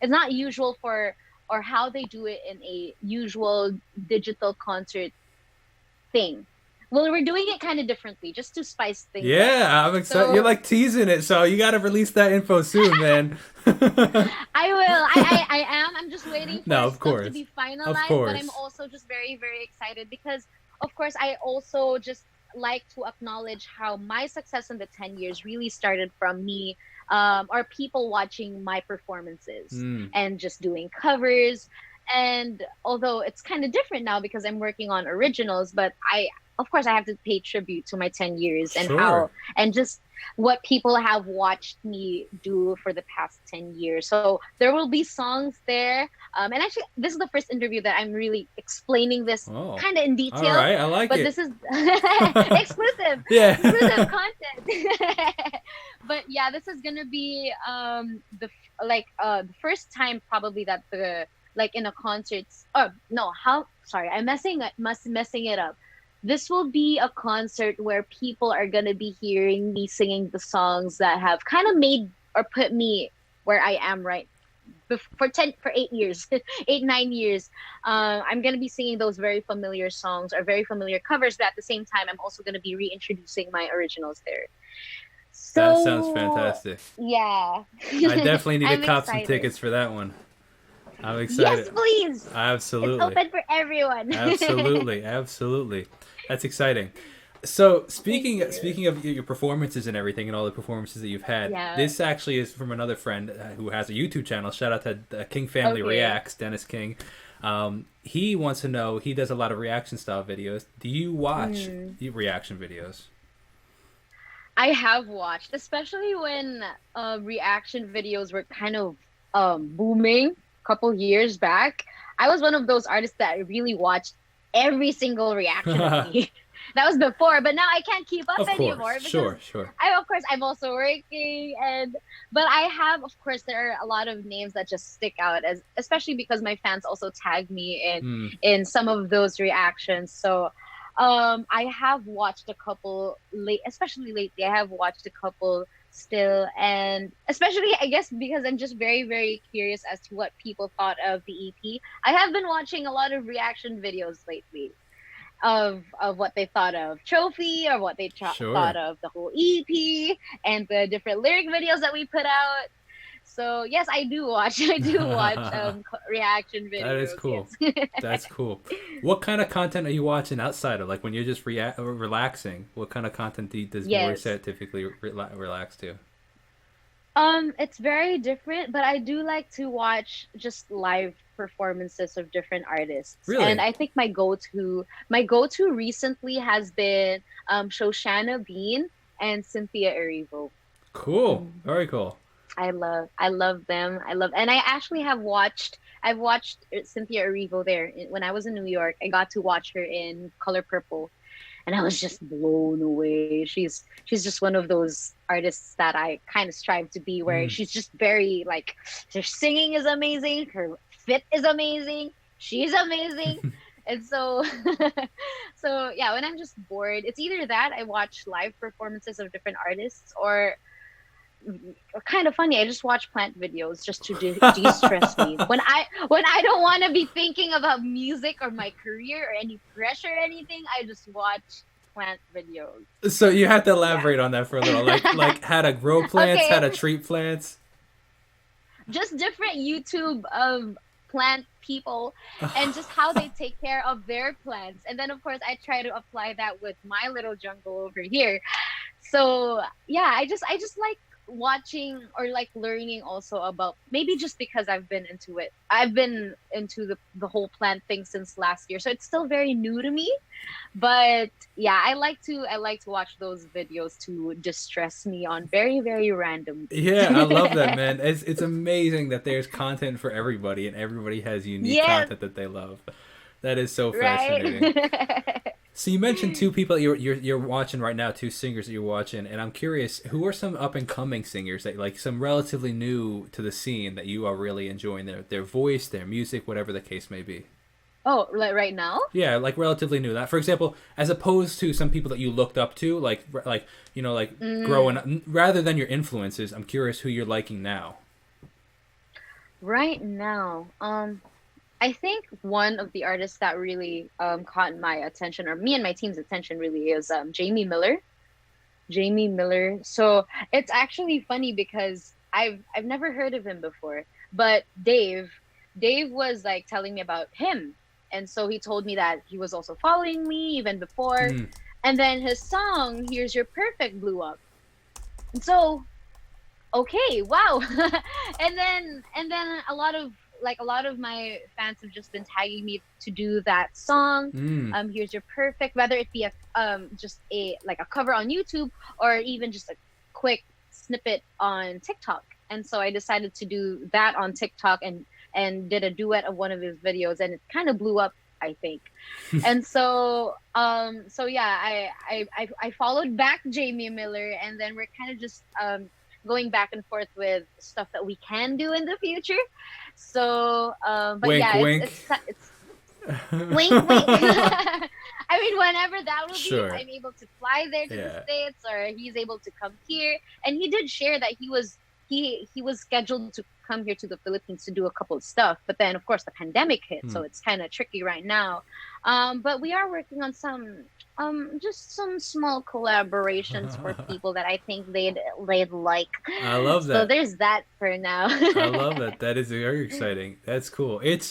not usual for, or how they do it in a usual digital concert thing. Well, we're doing it kind of differently just to spice things up. Yeah, I'm excited. You're So like teasing it, so you got to release that info soon, man. I will. I am. I'm just waiting for No, of stuff to course. be Of finalized, but I'm course. also just very, very excited because, of course, I also just like to acknowledge how my success in the 10 years really started from me, or people watching my performances Mm, and just doing covers. And although it's kind of different now because I'm working on originals, but of course, I have to pay tribute to my 10 years and sure. how, and just what people have watched me do for the past 10 years. So there will be songs there. And actually, this is the first interview that I'm really explaining this Oh, kind of in all detail, right. I like but it. this is exclusive, exclusive Yeah. content. But yeah, this is going to be the first time probably that the, like in a concert. Oh, no, sorry, I'm messing it up. This will be a concert where people are going to be hearing me singing the songs that have kind of made or put me where I am right for 8 years, 8 9 years. I'm going to be singing those very familiar songs or very familiar covers, but at the same time I'm also going to be reintroducing my originals there. That sounds So fantastic. yeah. I definitely need to I'm cop some excited. tickets for that one. I'm Yes, excited. please. It's Absolutely. open for everyone. Absolutely. Absolutely. That's exciting. So Thank you. speaking of your performances and everything and all the performances that you've had, Yeah. this actually is from another friend who has a YouTube channel. Shout out to King Family Okay. Reacts, Dennis King. He wants to know. He does a lot of reaction style videos. Do you watch Mm. the reaction videos? I have watched, especially when reaction videos were kind of booming a couple years back. I was one of those artists that really watched every single reaction of me. That was before, but now I can't keep up Of anymore course, because sure. of course I'm also working, and but I have, of course, there are a lot of names that just stick out, as especially because my fans also tag me Hmm. in some of those reactions. So I have watched a couple late, especially lately. I have watched a couple still, and especially I guess because I'm just very very curious as to what people thought of the EP. I have been watching a lot of reaction videos lately of what they thought of Trophy, or what they thought Sure. of the whole EP and the different lyric videos that we put out. So yes, I do watch. I do watch reaction That is videos. cool. Yes. That's cool. What kind of content are you watching outside of, like, when you're just relaxing? What kind of content does Yes. Morissette typically relax to? It's very different, but I do like to watch just live performances of different artists. And Really? I think my go to recently has been Shoshana Bean and Cynthia Erivo. Cool. Mhm. Very cool. I love them. And I actually I've watched Cynthia Erivo there when I was in New York. I got to watch her in Color Purple, and I was just blown away. She's just one of those artists that I kind of strive to be, where Mm. she's just very like, her singing is amazing, her fit is amazing, she's amazing. And so so yeah, when I'm just bored, it's either that I watch live performances of different artists, or kind of funny, I just watch plant videos just to de-stress me when I don't want to be thinking about music or my career or any pressure or anything. I just watch plant videos. So you have to Yeah. elaborate on that for a little, like how to grow plants, how Okay, to treat plants. just different YouTube of plant people, and just how they take care of their plants, and then of course I try to apply that with my little jungle over here. So yeah, I just like watching or like learning also about, maybe just because I've been into the whole plant thing since last year, so it's still very new to me. But yeah, I like to watch those videos to distress me on very very random Yeah, I love that, days. man. It's amazing that there's content for everybody and everybody has unique Yes, content that they love. That is so fascinating. right. So you mentioned two people that you're watching right now, two singers that you're watching, and I'm curious, who are some up and coming singers that, like, some relatively new to the scene, that you are really enjoying their voice, their music, whatever the case may be. Oh, like right now? Yeah, like relatively new. That, for example, as opposed to some people that you looked up to, like growing Mm, up, rather than your influences. I'm curious who you're liking now. right now, I think one of the artists that really caught my attention, or me and my team's attention, really is Jamie Miller. Jamie Miller. So it's actually funny because I've never heard of him before, but Dave was like telling me about him, and so he told me that he was also following me even before, Mm. and then his song "Here's Your Perfect" blew up, and so okay, wow. And then a lot of my fans have just been tagging me to do that song. Mm. Here's Your Perfect, whether it be a just a like a cover on YouTube, or even just a quick snippet on TikTok. And so I decided to do that on TikTok, and did a duet of one of his videos, and it kind of blew up, I think. And so yeah, I followed back Jamie Miller, and then we're kind of just going back and forth with stuff that we can do in the future. So but Wink, yeah, it's wink. it's it's wink wink. I mean, whenever that will be, if Sure. I'm able to fly there to the Yeah. States, or he's able to come here. And he did share that he was scheduled to come here to the Philippines to do a couple of stuff, but then of course the pandemic hit, Hmm. so it's kind of tricky right now. But we are working on some just some small collaborations for people that I think they'd like. I love So that. there's that for now. I love it. That is very exciting. That's cool. Thank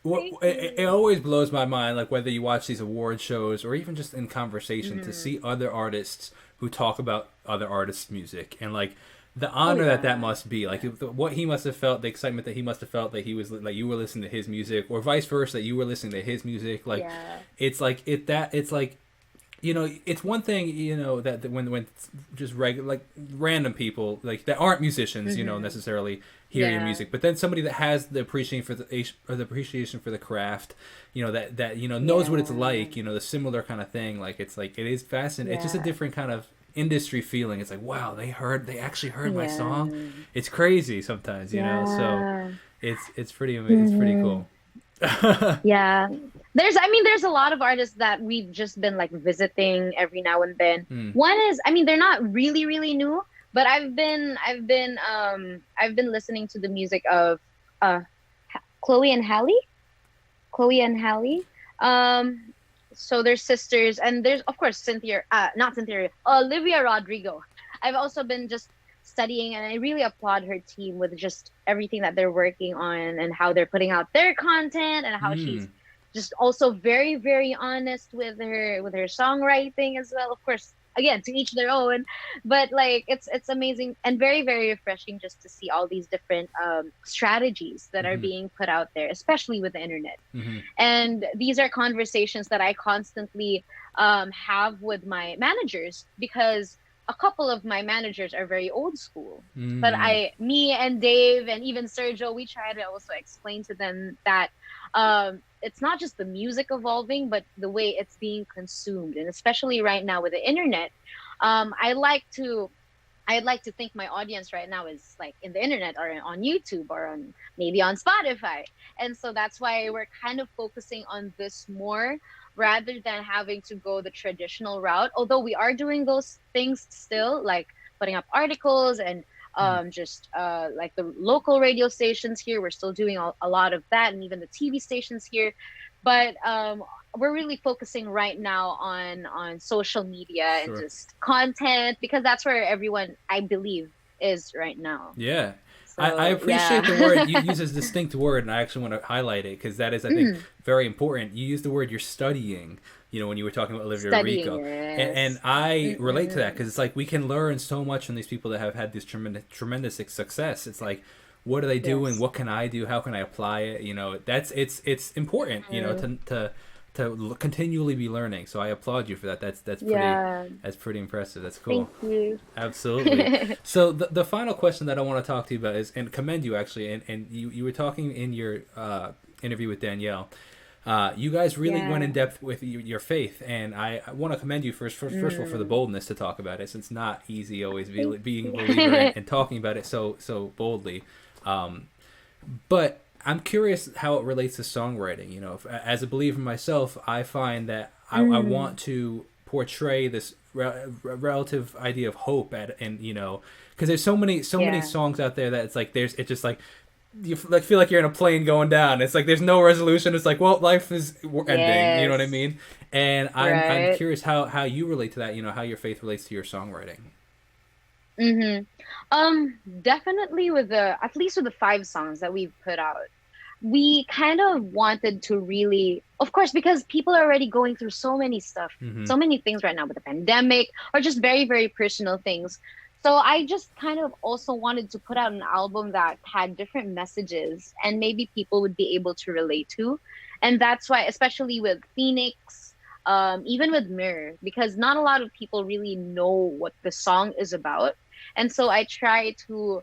It you. always blows my mind, like, whether you watch these award shows or even just in conversation, to Hmm. see other artists who talk about other artists' music, and, like, the Oh honor that yeah. must be, like, what he must have felt, the excitement that he must have felt, that he was, like, you were listening to his music, or vice versa, that you were listening to his music. Like, Yeah. it's like, it's one thing, that when just regular, like, random people, like, that aren't musicians, Hmm. necessarily, hear your Yeah. music. But then somebody that has the appreciation for the appreciation for the craft, that knows what it's Yeah. like, the similar kind of thing. Like it's like it is fascinating. It's just a Yeah. different kind of industry feeling. It's like, wow, they actually heard my song. Yeah. It's crazy sometimes, So Yeah. it's pretty Hmm. cool. Yeah. There's a lot of artists that we've just been like visiting every now and then. Hmm. One is, they're not really, really new, but I've been listening to the music of uh Chloe and Halle. Chloe and Halle. Um, so there's sisters, and there's of course Cynthia, not Cynthia, Olivia Rodrigo. I've also been just studying, and I really applaud her team with just everything that they're working on and how they're putting out their content and how she's Hmm. just also very, very honest with her songwriting as well. Of course, again, to each their own, but like it's amazing and very, very refreshing just to see all these different strategies that are Hmm. being put out there, especially with the internet. Hmm. And these are conversations that I constantly have with my managers, because a couple of my managers are very old school. But Hmm. me and Dave and even Sergio, we try to also explain to them that it's not just the music evolving, but the way it's being consumed. And especially right now with the internet, um, I like to I'd like to think my audience right now is like in the internet or on YouTube or on maybe on Spotify. And so that's why we're kind of focusing on this more rather than having to go the traditional route. Although we are doing those things still, like putting up articles and just like the local radio stations here, we're still doing a lot of that, and even the TV stations here. But we're really focusing right now on social media and Sure. just content, because that's where everyone, I believe, is right now. Yeah. I So appreciate the word you yeah. use as distinct word, and I actually want to highlight it because that is, I think, Mm, very important. You use the word you're studying, when you were talking about Olivia studying, Rico, and yes. I relate to that Mm-mm. because it's like we can learn so much from these people that have had this tremendous success. It's like, what are they doing? Yes. What can I do? How can I apply it? That's it's important, Mm, to continually be learning. So I applaud you for that. yeah. That's pretty impressive. That's cool. Thank you. Absolutely. So the final question that I want to talk to you about is, and commend you actually, and you were talking in your interview with Danielle. You guys really went in Yeah. depth with your faith, and I want to commend you first of all for the Mm, boldness to talk about it. Since it's not easy always thank being a believer you. and talking about it so boldly. Um, but I'm curious how it relates to songwriting. As a believer myself, I find that I Mm, want to portray this relative idea of hope and because there's so many yeah. songs out there that it's just like you like feel like you're in a plane going down. It's like there's no resolution. It's like, well, life is ending. You know what I Yes. mean? And I'm Right. curious how you relate to that. How your faith relates to your songwriting. Mm-hmm. Definitely with at least with the five songs that we've put out, we kind of wanted to really, of course, because people are already going through so many stuff, Hmm. so many things right now with the pandemic, or just very, very personal things. So I just kind of also wanted to put out an album that had different messages and maybe people would be able to relate to. And that's why, especially with Phoenix, even with Mirror, because not a lot of people really know what the song is about. And so I try to,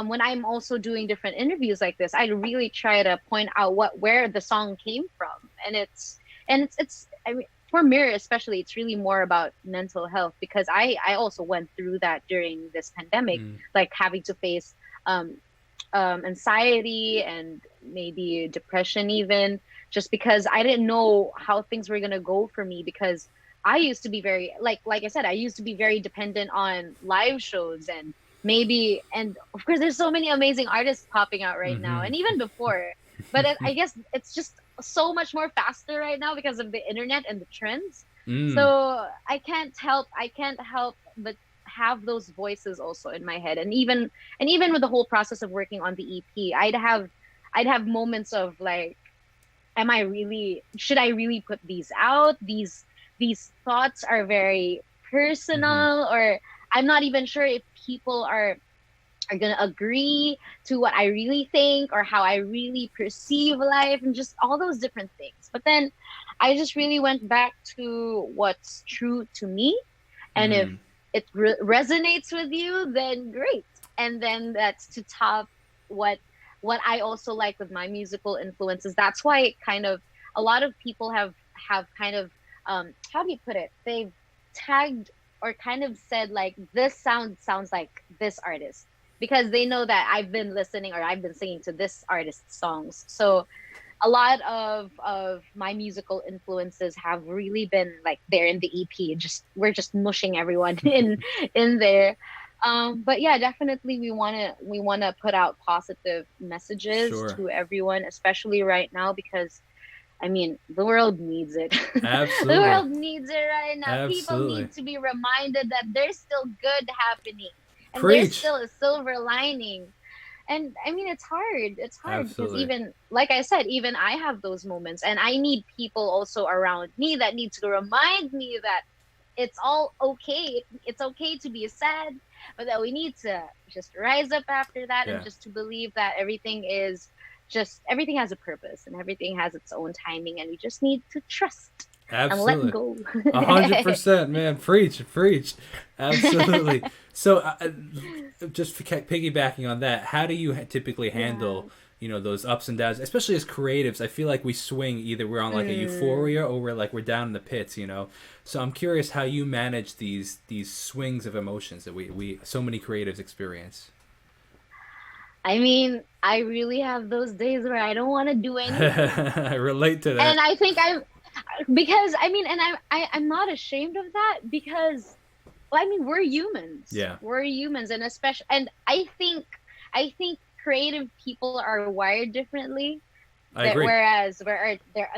when I'm also doing different interviews like this, I really try to point out where the song came from. And it's I mean, for Mirror especially, it's really more about mental health, because I also went through that during this pandemic, Mm. like having to face um, anxiety and maybe depression, even just because I didn't know how things were gonna go for me, because I used to be very, like I said, I used to be very dependent on live shows, and of course there's so many amazing artists popping out right now, Hmm. and even before. But I guess it's just so much more faster right now because of the internet and the trends. Mm. So I can't help but have those voices also in my head. And even with the whole process of working on the EP, I'd have moments of like, should I really put these out? These thoughts are very Hmm. personal, or I'm not even sure if people are gonna agree to what I really think or how I really perceive life, and just all those different things. But then I just really went back to what's true to me, and if Mm. it resonates with you, then great. And then that's to top. what I also like with my musical influences. That's why it kind of a lot of people have kind of how do you put it? They've tagged or kind of said like this sounds like this artist because they know that I've been listening or I've been singing to this artist's songs. So a lot of my musical influences have really been like there in the EP. Just we're just mushing everyone in there. But yeah, definitely we wanna put out positive messages Sure. to everyone, especially right now because I mean the world needs it. The Absolutely. world needs it right now. People Absolutely. need to be reminded that there's still good happening and there's Preach. still a silver lining. And I mean it's hard because Absolutely. even like I said, even I have those moments and I need people also around me that need to remind me that it's all okay. It's okay to be sad, but that we need to just rise up after that and Yeah. just to believe that everything has a purpose and everything has its own timing and we just need to trust and let Absolutely. go. 100%, man. Preach, preach. Absolutely. So, just piggybacking on that, how do you typically Yeah. handle, those ups and downs, especially as creatives? I feel like we swing either we're on like a Mm, euphoria or we're down in the pits. So I'm curious how you manage these swings of emotions that we so many creatives experience. I mean, I really have those days where I don't want to do anything. I relate to And that. I think I'm because I mean, and I'm not ashamed of that because well, I mean, we're humans. Yeah, We're humans, and especially, and I think creative people are wired differently. I That agree. whereas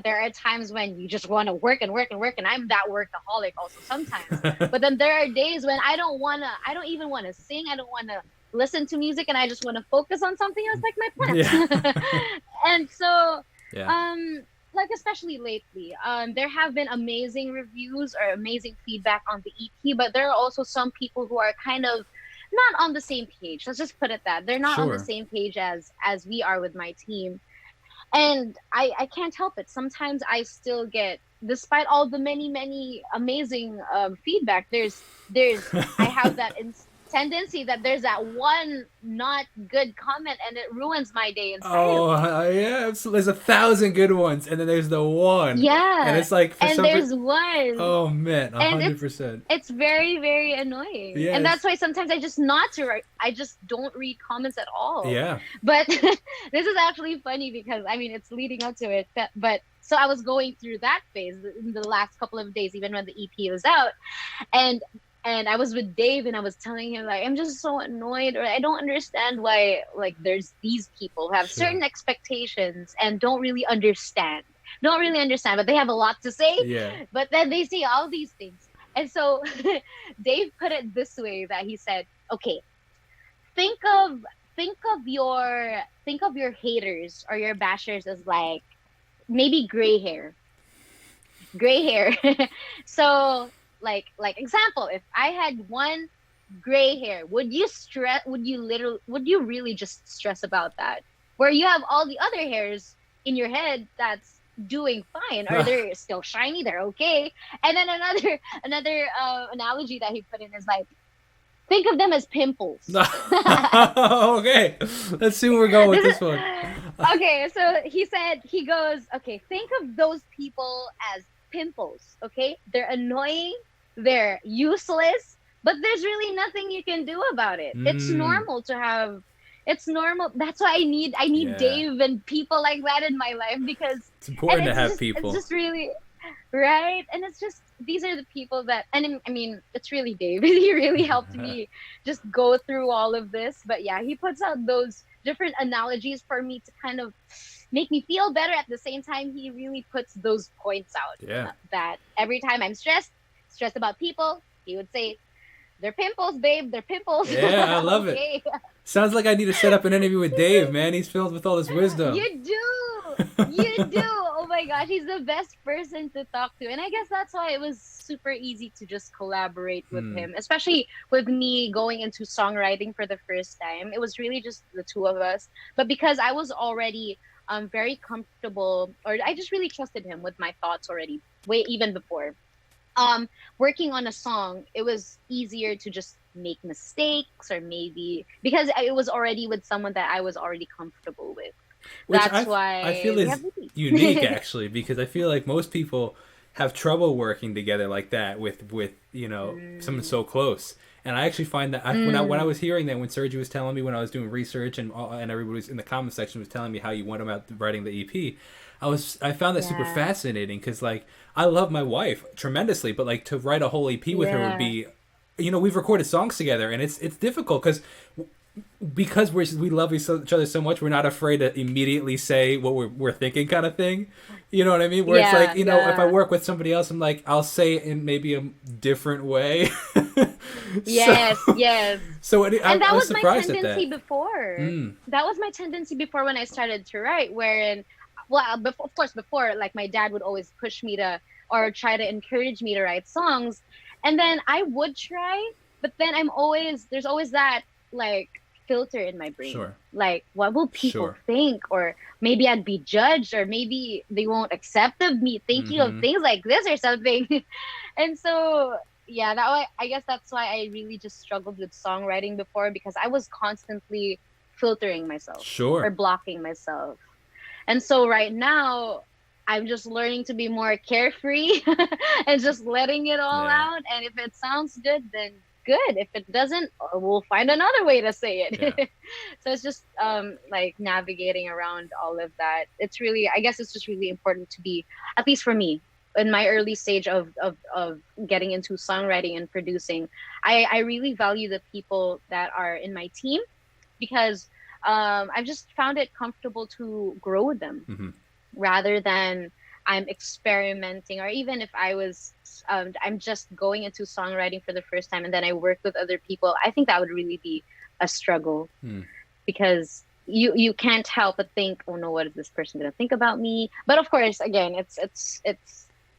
there are times when you just want to work and work and work, and I'm that workaholic also sometimes. But then there are days when I don't even wanna sing. I don't wanna listen to music, and I just want to focus on something else like Yeah. my plants. And so, Yeah. um, like especially lately, there have been amazing reviews or amazing feedback on the EP, but there are also some people who are kind of not on the same page. Let's just put it that they're not on the Sure. same page as we are with my team, and I can't help it. Sometimes I still get, despite all the many amazing feedback, there's I have that tendency that there's that one not good comment and it ruins my day Oh, entirely. yeah. There's 1,000 good ones, and then there's the one, and Yeah, it's like for and some. there's one, Oh man, a and hundred it's percent. it's very annoying, and that's Yes. why sometimes I just not to write. I just don't read comments at all. Yeah. But this is actually funny because I mean it's leading up to it, but so I was going through that phase in the last couple of days, even when the EP was out, and I was with Dave and I was telling him like I'm just so annoyed or I don't understand why like there's these people who have Sure. certain expectations and don't really understand, but they have a lot to say, Yeah. but then they say all these things. And so Dave put it this way that he said, okay, think of think of your haters or your bashers as like maybe gray hair. So like example, if I had one gray hair, would you really just stress about that, where you have all the other hairs in your head that's doing fine or they're still shiny, they're okay. And then another analogy that he put in is like think of them as pimples. Okay. Let's see where we're going with This is this one. okay. So he goes, okay, think of those people as pimples. Okay, they're annoying, they're useless, but there's really nothing you can do about it. It's Mm, normal to have. It's normal. That's why I need yeah. Dave and people like that in my life because, It's and important to it's have it's people. just really right, and it's just these are the people that, and I mean it's really Dave. He really helped me just go through all of this. But yeah, he puts out those different analogies for me to kind of make me feel better. At the same time, he really puts those points out Yeah. that every time I'm stressed about people, he would say they're pimples, babe, they're pimples. Yeah, I love it. Okay. Sounds like I need to set up an interview with Dave, man. He's filled with all this wisdom. You do. You do. Oh my gosh, he's the best person to talk to. And I guess that's why it was super easy to just collaborate with Hmm. him, especially with me going into songwriting for the first time. It was really just the two of us. But because I was already very comfortable, or I just really trusted him with my thoughts already, way even before. Um Working on a song, it was easier to just make mistakes, or maybe because it was already with someone that I was already comfortable with. Which That's I why feel we is have babies. unique actually, because I feel like most people have trouble working together like that with someone Mm, so close. And I actually find that when I mm, was hearing that, when Sergi was telling me, when I was doing research, and everybody was in the comment section was telling me how you went about writing the EP, I found that super yeah, fascinating, because like I love my wife tremendously, but like to write a whole EP with her would yeah, be, we've recorded songs together, and it's difficult because we love each other so much, we're not afraid to immediately say what we're thinking, kind of thing. You know what I mean? Where it's like, yeah, if I yeah. work with somebody else, I'm like, I'll say it in maybe a different way. so Yes, yes. I And that was was my surprised at tendency that. before. Mm, That was my tendency before when I started to write, wherein, well, before, of course, before, like my dad would always push me to, or try to encourage me to write songs. And then I would try, but then there's always that like filter in my brain. sure, Like, what will people sure. think? Or maybe I'd be judged, or maybe they won't accept of me thinking of Mm-hmm. things like this or something. And so yeah, that why I guess that's why I really just struggled with songwriting before, because I was constantly filtering myself or Sure. blocking myself. And so right now I'm just learning to be more carefree and just letting it all Yeah. out, and if it sounds good, then good. If it doesn't, we'll find another way to say Yeah. it. So it's just like navigating around all of that. It's really, I guess it's just really important to be, at least for me, in my early stage of getting into songwriting and producing, I really value the people that are in my team, because I've just found it comfortable to grow with them, Mm-hmm. rather than I'm experimenting, or even if I'm just going into songwriting for the first time and then I work with other people. I think that would really be a struggle, Mm. because you can't help but think, oh no, what is this person gonna think about me? But of course, again, it's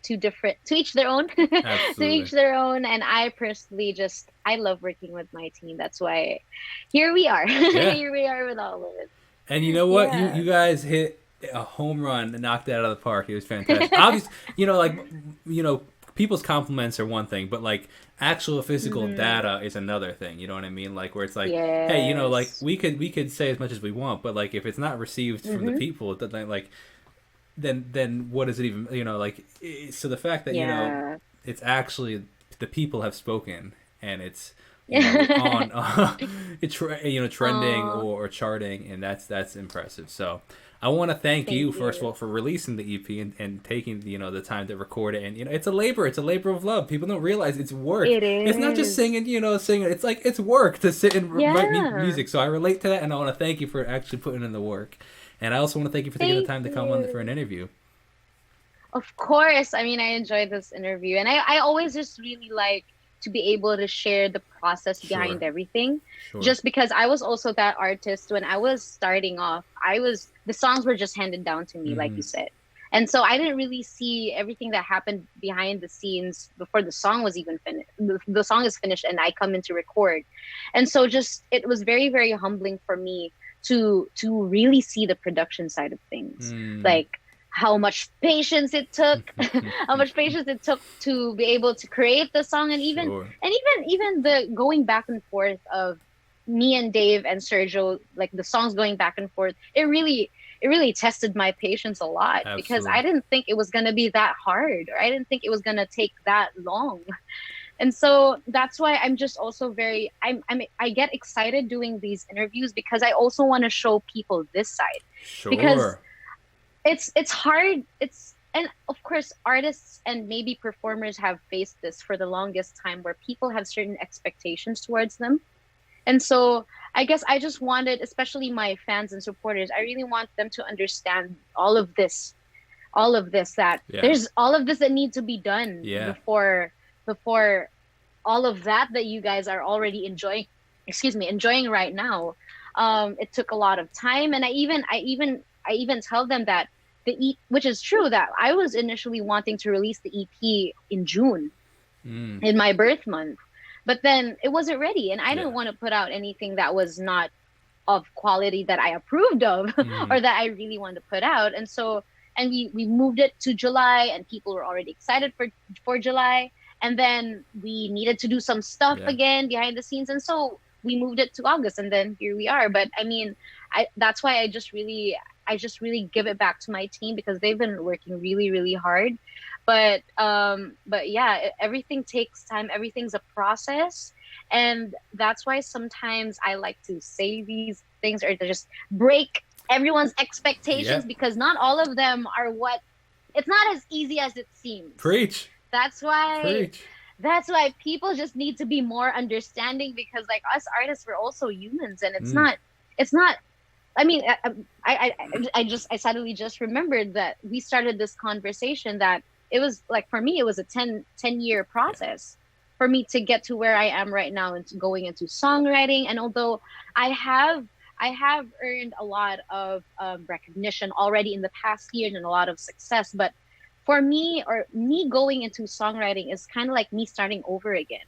two different, to each their own. To Absolutely. each their own. And I personally just, I love working with my team. That's why here we are. Yeah. Here we are with all of it. And you know what? You Yeah. you guys hit a home run and knocked it out of the park. It was fantastic. Obviously, like people's compliments are one thing, but like actual physical Hmm. data is another thing. You know what I mean? Like where it's like, hey, like Yes. we could say as much as we want, but like if it's not received from the Hmm. people, then like then what is it even? So the fact that Yeah. it's actually the people have spoken, and it's on it's trending Oh, or charting, and that's impressive. So I want to thank thank you first of you. all for releasing the EP, and taking the time to record it. And it's a labor of love. People don't realize it's work. It It's not just is. singing. It's like it's work to sit and write Yeah. music. So I relate to that, and I want to thank you for actually putting in the work. And I also want to thank you for taking the Thank time to come on for an you. interview. Of course. I mean, I enjoyed this interview, and I always just really like to be able to share the process Sure, behind everything. sure. Just because I was also that artist when I was starting off, the songs were just handed down to me, like Mm-hmm. you said. And so I didn't really see everything that happened behind the scenes before the song was even finished. The song is finished and I come in to record. And so just it was very, very humbling for me to really see the production side of things. Mm. Like how much patience it took, how much patience it took to be able to create the song, and Sure. even the going back and forth of me and Dave and Sergio, like the songs going back and forth. It really tested my patience a lot, because I Absolutely. didn't think it was going to be that hard, or I didn't think it was going to take that long. And so that's why I'm just also I get excited doing these interviews, because I also want to show people this side, because Sure. it's hard. And of course artists and maybe performers have faced this for the longest time, where people have certain expectations towards them. And so I guess I just wanted, especially my fans and supporters, I really want them to understand all of this, that Yeah. there's all of this that needs to be done Yeah. before all of that you guys are already enjoying right now. It took a lot of time, and I even tell them that which is true, that I was initially wanting to release the EP in June, Mm. in my birth month, but then it wasn't ready, and I Yeah. didn't want to put out anything that was not of quality that I approved of, Mm. or that I really wanted to put out. And so, and we moved it to July, and people were already excited for July. And then we needed to do some stuff Yeah. again behind the scenes. And so we moved it to August, and then here we are. But I mean, that's why I just really give it back to my team, because they've been working really, really hard. But yeah, everything takes time. Everything's a process. And that's why sometimes I like to say these things, or to just break everyone's expectations, Yep. because not all of them are what, it's not as easy as it seems. Preach. That's why Preach. that's why people just need to be more understanding, because like us artists, we're also humans, and it's not I mean, I suddenly just remembered that we started this conversation, that it was like, for me, it was a 10-year process for me to get to where I am right now, and going into songwriting. And although I have I have earned a lot of recognition already in the past year, and a lot of success, but for me, or me going into songwriting, is kind of like me starting over again,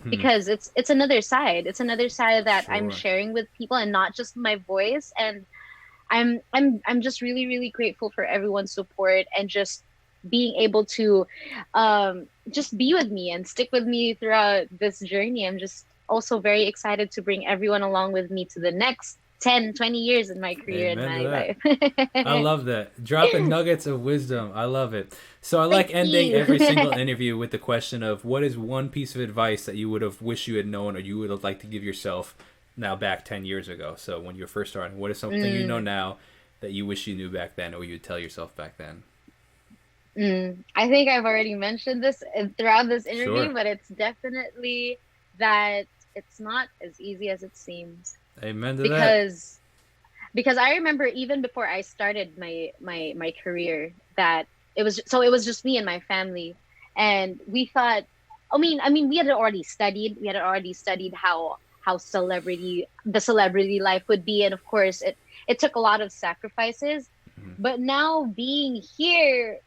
because it's another side. It's another side that I'm Sure. sharing with people, and not just my voice. And I'm just really, really grateful for everyone's support, and just being able to just be with me and stick with me throughout this journey. I'm just also very excited to bring everyone along with me to the next 10-20 years in my career and Amen to my that. life. I love that. Dropping nuggets of wisdom. I love it. So I like Thank ending you. every single interview with the question of, what is one piece of advice that you would have wished you had known, or you would have liked to give yourself now back 10 years ago? So when you were first starting, what is something you know now that you wish you knew back then, or you'd tell yourself back then? I think I've already mentioned this throughout this interview, Sure. but it's definitely that it's not as easy as it seems. Amen to that. Because I remember, even before I started my career, that it was just me and my family, and we thought, I mean we had already studied how the celebrity life would be, and of course it took a lot of sacrifices. But now being here,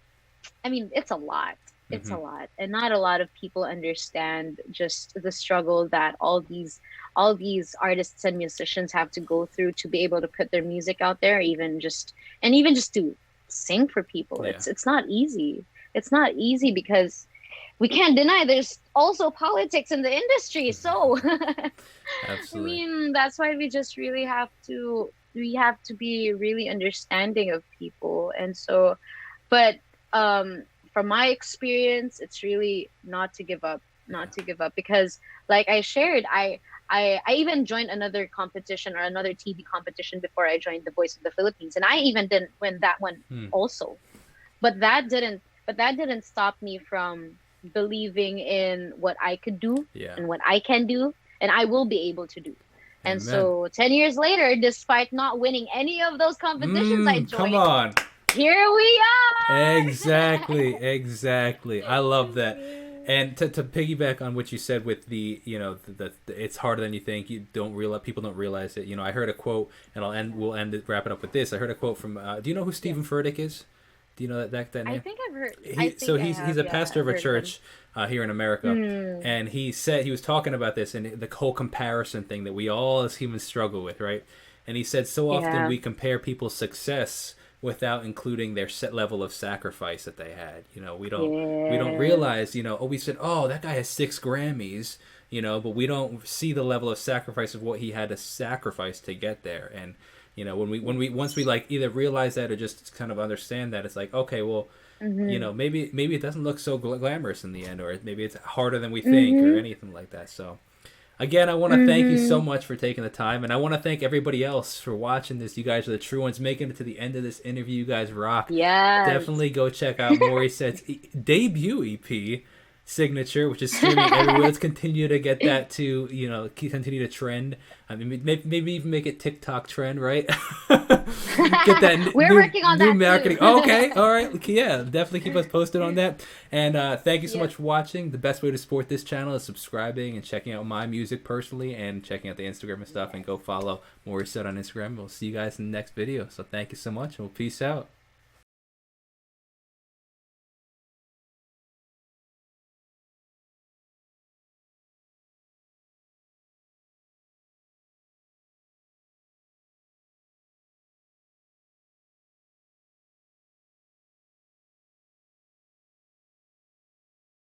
I mean, it's a lot. It's a lot. And not a lot of people understand just the struggle that all these artists and musicians have to go through to be able to put their music out there, even just to sing for people. Yeah. It's not easy. It's not easy, because we can't deny there's also politics in the industry. So I Absolutely. mean, that's why we have to be really understanding of people. And so, but from my experience, it's really not to give up, because like I shared, I even joined another competition, or another TV competition, before I joined The Voice of the Philippines, and I even didn't win that one also. But that didn't stop me from believing in what I could do, Yeah. and what I can do, and I will be able to do. And Amen. so 10 years later, despite not winning any of those competitions I Come joined, on. here we are. Exactly. I love that. And to piggyback on what you said with the, the it's harder than you think. People don't realize it. I heard a quote, and wrap it up with this. I heard a quote from, do you know who Stephen Furtick is? Do you know that name? I think I've heard. He's a pastor of a church here in America, and he said, he was talking about this and the whole comparison thing that we all as humans struggle with, right? And he said, so often we compare people's success without including their set level of sacrifice that they had. We don't realize, we said, oh, that guy has 6 Grammys, but we don't see the level of sacrifice of what he had to sacrifice to get there. And once we like either realize that, or just kind of understand that, it's like, okay, well, maybe it doesn't look so glamorous in the end, or maybe it's harder than we think, or anything like that. So again, I want to thank you so much for taking the time, and I want to thank everybody else for watching this. You guys are the true ones, making it to the end of this interview. You guys rock. Yes. Definitely go check out Morissette's debut EP, Signature, which is streaming everywhere. Let's continue to get that to, continue to trend. I mean, maybe even make it TikTok trend, right? Get that We're working on new that marketing. too. Okay, all right. Yeah, definitely keep us posted on that. And thank you so much for watching. The best way to support this channel is subscribing and checking out my music personally, and checking out the Instagram and stuff. And go follow Morissette on Instagram. We'll see you guys in the next video. So thank you so much, and we'll peace out.